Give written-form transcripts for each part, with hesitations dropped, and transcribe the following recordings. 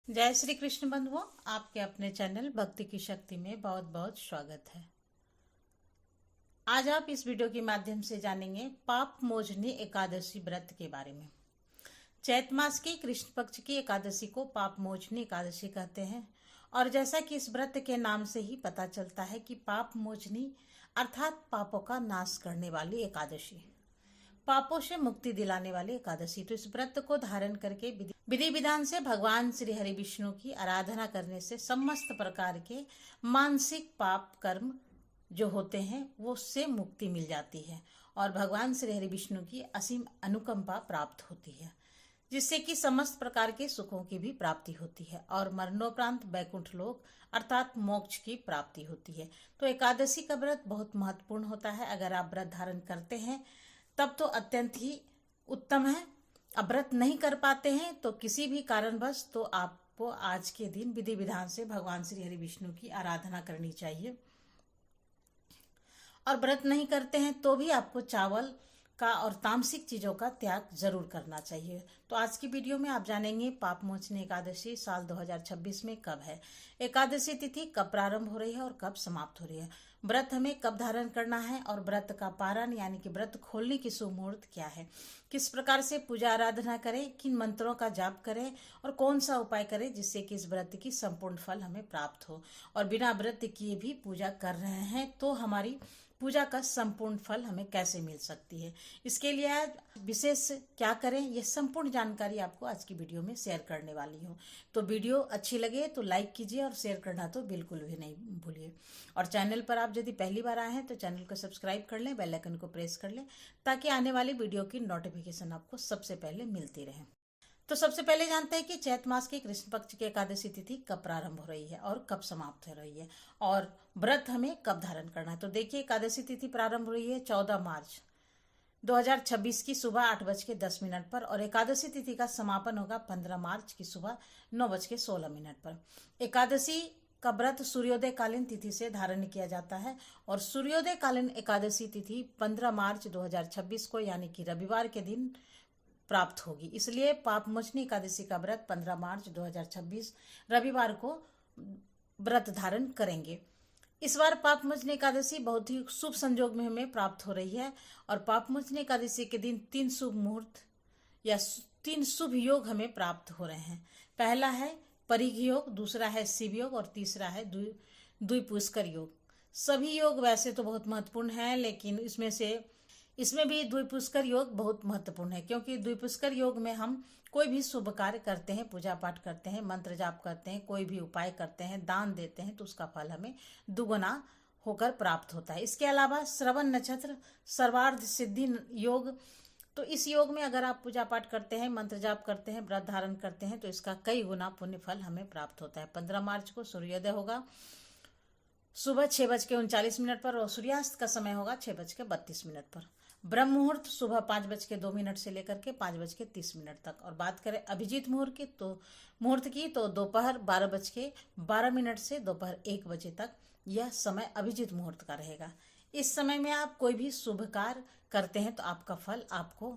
जय श्री कृष्ण बंधुओं, आपके अपने चैनल भक्ति की शक्ति में बहुत बहुत स्वागत है। आज आप इस वीडियो के माध्यम से जानेंगे पाप मोचनी एकादशी व्रत के बारे में। चैत मास की कृष्ण पक्ष की एकादशी को पाप मोचनी एकादशी कहते हैं और जैसा कि इस व्रत के नाम से ही पता चलता है कि पाप मोचनी अर्थात पापों का नाश करने वाली एकादशी, पापों से मुक्ति दिलाने वाली एकादशी। तो इस व्रत को धारण करके विधि विधान से भगवान श्री हरि विष्णु की आराधना करने से समस्त प्रकार के मानसिक पाप कर्म जो होते हैं वो से मुक्ति मिल जाती है और भगवान श्री हरि विष्णु की असीम अनुकंपा प्राप्त होती है, जिससे कि समस्त प्रकार के सुखों की भी प्राप्ति होती है और मरणोपरांत वैकुंठ लोक अर्थात मोक्ष की प्राप्ति होती है। तो एकादशी का व्रत बहुत महत्वपूर्ण होता है। अगर आप व्रत धारण करते हैं तब तो अत्यंत ही उत्तम है। अब व्रत नहीं कर पाते हैं तो किसी भी कारणवश तो आपको आज के दिन विधि विधान से भगवान श्री हरि विष्णु की आराधना करनी चाहिए। और व्रत नहीं करते हैं तो भी आपको चावल का और तामसिक चीजों का त्याग जरूर करना चाहिए। तो आज की वीडियो में आप जानेंगे पाप मोचनी एकादशी साल 2026 में कब है, एकादशी तिथि कब प्रारंभ हो रही है और कब समाप्त हो रही है, व्रत हमें कब धारण करना है और व्रत का पारण यानी कि व्रत खोलने की शुभ मुहूर्त क्या है, किस प्रकार से पूजा आराधना करें, किन मंत्रों का जाप करें और कौन सा उपाय करें जिससे कि इस व्रत की संपूर्ण फल हमें प्राप्त हो। और बिना व्रत किए भी पूजा कर रहे हैं तो हमारी पूजा का संपूर्ण फल हमें कैसे मिल सकती है, इसके लिए आज विशेष क्या करें, यह संपूर्ण जानकारी आपको आज की वीडियो में शेयर करने वाली हूँ। तो वीडियो अच्छी लगे तो लाइक कीजिए और शेयर करना तो बिल्कुल भी नहीं भूलिए। और चैनल पर आप यदि पहली बार आए हैं तो चैनल को सब्सक्राइब कर लें, बेल आइकन को प्रेस कर लें ताकि आने वाली वीडियो की नोटिफिकेशन आपको सबसे पहले मिलती रहे। तो सबसे पहले जानते हैं कि चैत मास की कृष्ण पक्ष की एकादशी तिथि कब प्रारंभ हो रही है और कब समाप्त हो रही है और व्रत हमें कब धारण करना है। तो देखिए, एकादशी तिथि प्रारंभ हो रही है 14 मार्च 2026 की सुबह 8:10 पर और एकादशी तिथि का समापन होगा 15 मार्च की सुबह 9:16 पर। एकादशी का व्रत सूर्योदय कालीन तिथि से धारण किया जाता है और सूर्योदय कालीन एकादशी तिथि 15 मार्च 2026 को यानी कि रविवार के दिन प्राप्त होगी। इसलिए पाप मोचनी एकादशी का व्रत 15 मार्च 2026 रविवार को व्रत धारण करेंगे। इस बार पाप मोचनी एकादशी बहुत ही शुभ संजोग में हमें प्राप्त हो रही है और पाप मोचनी एकादशी के दिन 3 शुभ मुहूर्त या 3 शुभ योग हमें प्राप्त हो रहे हैं। पहला है परिघ योग, दूसरा है शिव योग और तीसरा है द्विपुष्कर योग। सभी योग वैसे तो बहुत महत्वपूर्ण है, लेकिन इसमें भी द्विपुष्कर योग बहुत महत्वपूर्ण है, क्योंकि द्विपुष्कर योग में हम कोई भी शुभ कार्य करते हैं, पूजा पाठ करते हैं, मंत्र जाप करते हैं, कोई भी उपाय करते हैं, दान देते हैं तो उसका फल हमें दुगुना होकर प्राप्त होता है। इसके अलावा श्रवण नक्षत्र सर्वार्थ सिद्धि योग, तो इस योग में अगर आप पूजा पाठ करते हैं, मंत्र जाप करते हैं, व्रत धारण करते हैं तो इसका कई गुना पुण्य फल हमें प्राप्त होता है। 15 मार्च को सूर्योदय होगा सुबह 6:39 पर और सूर्यास्त का समय होगा 6:32 पर। ब्रह्म मुहूर्त सुबह 5:02 से लेकर के 5:30 तक। और बात करें अभिजीत मुहूर्त की तो दोपहर 12:12 से दोपहर 1 बजे तक यह समय अभिजीत मुहूर्त का रहेगा। इस समय में आप कोई भी शुभ कार्य करते हैं तो आपका फल आपको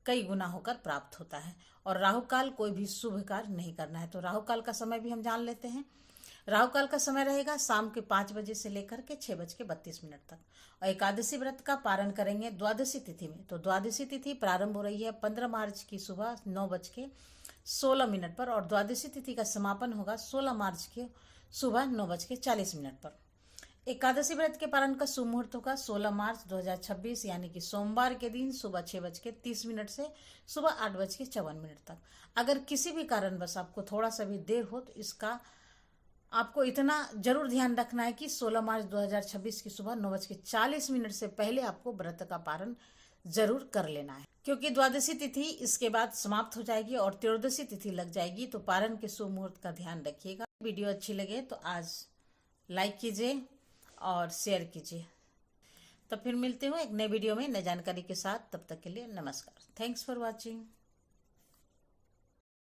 कई गुना होकर प्राप्त होता है। और राहु काल कोई भी शुभ कार्य नहीं करना है। तो राहु काल का समय भी हम जान लेते हैं। राहु काल का समय रहेगा शाम के 5 बजे से लेकर के 6:32 तक। और एकादशी व्रत का पारण करेंगे द्वादशी तिथि में। तो द्वादशी तिथि प्रारंभ हो रही है 15 मार्च की सुबह 9:16 पर और द्वादशी तिथि का समापन होगा 16 मार्च की सुबह 9:40 पर। एकादशी व्रत के पारण का शुभ मुहूर्त होगा 16 मार्च 2026 यानी कि सोमवार के दिन सुबह 6:30 से सुबह 8:54 तक। अगर किसी भी कारणवश आपको थोड़ा सा भी देर हो तो इसका आपको इतना जरूर ध्यान रखना है कि 16 मार्च 2026 की सुबह 9:40 से पहले आपको व्रत का पारण जरूर कर लेना है, क्योंकि द्वादशी तिथि इसके बाद समाप्त हो जाएगी और त्रयोदशी तिथि लग जाएगी। तो पारण के शुभ मुहूर्त का ध्यान रखिएगा। वीडियो अच्छी लगे तो आज लाइक कीजिए और शेयर कीजिए। तब फिर मिलते हूँ एक नए वीडियो में नई जानकारी के साथ। तब तक के लिए नमस्कार। Thanks for watching.